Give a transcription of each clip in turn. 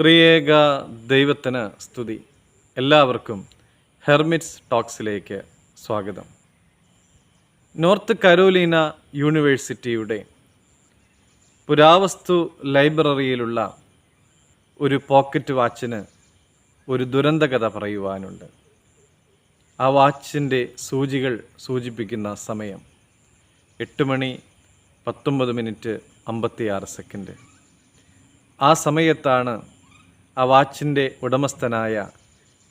ത്രിയേക ദൈവത്തിന് സ്തുതി. എല്ലാവർക്കും ഹെർമിറ്റ്സ് ടോക്സിലേക്ക് സ്വാഗതം. നോർത്ത് കരോലീന യൂണിവേഴ്സിറ്റിയുടെ പുരാവസ്തു ലൈബ്രറിയിലുള്ള ഒരു പോക്കറ്റ് വാച്ചിന് ഒരു ദുരന്തകഥ പറയുവാനുണ്ട്. ആ വാച്ചിൻ്റെ സൂചികൾ സൂചിപ്പിക്കുന്ന സമയം 8:19:56. ആ സമയത്താണ് ആ വാച്ചിൻ്റെ ഉടമസ്ഥനായ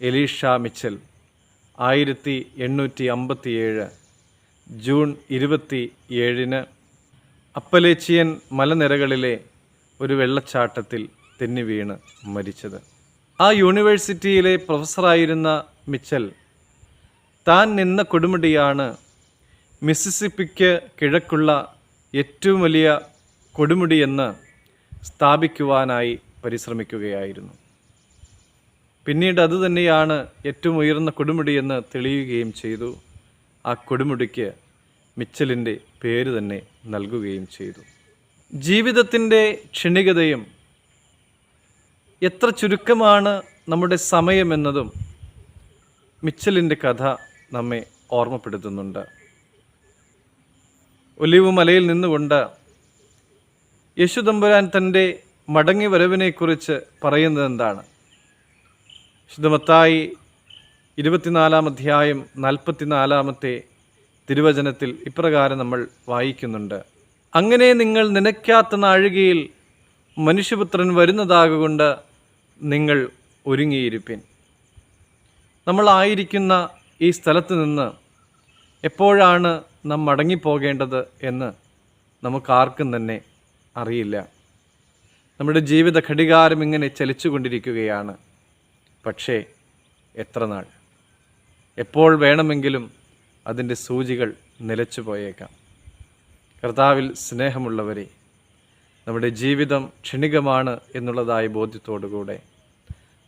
എലീഷ മിച്ചൽ 1857 ജൂൺ 27 അപ്പലേച്ചിയൻ മലനിരകളിലെ ഒരു വെള്ളച്ചാട്ടത്തിൽ തെന്നി വീണ് മരിച്ചത്. ആ യൂണിവേഴ്സിറ്റിയിലെ പ്രൊഫസറായിരുന്ന മിച്ചൽ താൻ നിന്ന കൊടുമുടിയാണ് മിസിസിപ്പിക്ക് കിഴക്കുള്ള ഏറ്റവും വലിയ കൊടുമുടിയെന്ന് സ്ഥാപിക്കുവാനായി പരിശ്രമിക്കുകയായിരുന്നു. പിന്നീട് അതുതന്നെയാണ് ഏറ്റവും ഉയർന്ന കൊടുമുടിയെന്ന് തെളിയുകയും ചെയ്തു. ആ കൊടുമുടിക്ക് മിച്ചലിൻ്റെ പേര് തന്നെ നൽകുകയും ചെയ്തു. ജീവിതത്തിൻ്റെ ക്ഷണികതയും എത്ര ചുരുക്കമാണ് നമ്മുടെ സമയമെന്നതും മിച്ചലിൻ്റെ കഥ നമ്മെ ഓർമ്മപ്പെടുത്തുന്നുണ്ട്. ഒലിവ് മലയിൽ നിന്നുകൊണ്ട് യേശുതമ്പുരാൻ തൻ്റെ മടങ്ങി വരവിനെക്കുറിച്ച് പറയുന്നത് എന്താണ്? വിശുദ്ധ മത്തായി 24 44 തിരുവചനത്തിൽ ഇപ്രകാരം നമ്മൾ വായിക്കുന്നുണ്ട്: അങ്ങനെ നിങ്ങൾ നനയ്ക്കാത്ത നാഴികയിൽ മനുഷ്യപുത്രൻ വരുന്നതാകൊണ്ട് നിങ്ങൾ ഒരുങ്ങിയിരിപ്പിൻ. നമ്മളായിരിക്കുന്ന ഈ സ്ഥലത്ത് നിന്ന് എപ്പോഴാണ് നാം മടങ്ങിപ്പോകേണ്ടത് എന്ന് നമുക്കാർക്കും തന്നെ അറിയില്ല. നമ്മുടെ ജീവിത ഘടികാരം ഇങ്ങനെ ചലിച്ചുകൊണ്ടിരിക്കുകയാണ്. പക്ഷേ എത്ര നാൾ, എപ്പോൾ വേണമെങ്കിലും അതിൻ്റെ സൂചികൾ നിലച്ചു പോയേക്കാം. കർത്താവിൽ സ്നേഹമുള്ളവരെ, നമ്മുടെ ജീവിതം ക്ഷണികമാണ് എന്നുള്ളതായ ബോധ്യത്തോടുകൂടെ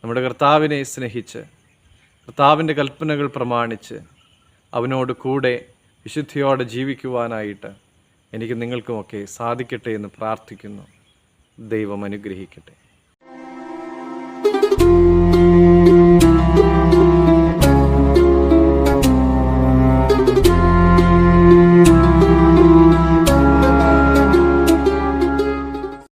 നമ്മുടെ കർത്താവിനെ സ്നേഹിച്ച് കർത്താവിൻ്റെ കൽപ്പനകൾ പ്രമാണിച്ച് അവനോട് കൂടെ വിശുദ്ധിയോടെ ജീവിക്കുവാനായിട്ട് എനിക്ക് നിങ്ങൾക്കുമൊക്കെ സാധിക്കട്ടെ എന്ന് പ്രാർത്ഥിക്കുന്നു. ദൈവം അനുഗ്രഹിക്കട്ടെ.